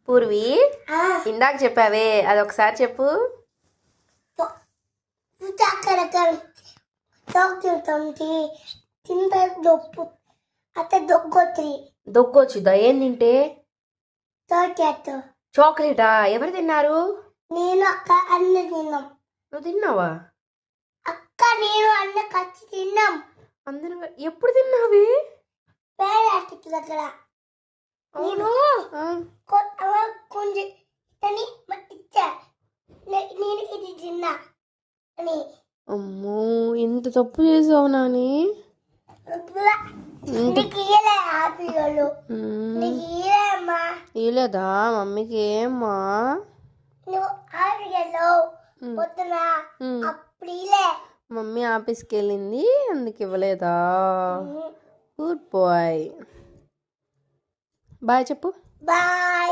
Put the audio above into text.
పూర్వి ఇందాక చెప్పావే అదొకసారి చెప్పు. దొగ్గొచ్చుదా ఏం తింటే? చాక్లెటా? ఎవరు తిన్నారు? నేను అక్క అన్న తిన్నాం. నువ్వు తిన్నావా? అక్క నేను అన్న కలిసి తిన్నాం. అందరూ ఎప్పుడు తిన్నావి? పేరాటికి దగ్గర నేను కొంచెం ఇచ్చా, నేను ఇది తిన్నా అని. అమ్మో ఎంత తప్పు చేసావు నాని. ఇలేదా మమ్మీకి ఏమ్మా? మమ్మీ ఆఫీస్కి వెళ్ళింది అందుకు ఇవ్వలేదా? Good boy. బాయ్ చెప్పు. బాయ్.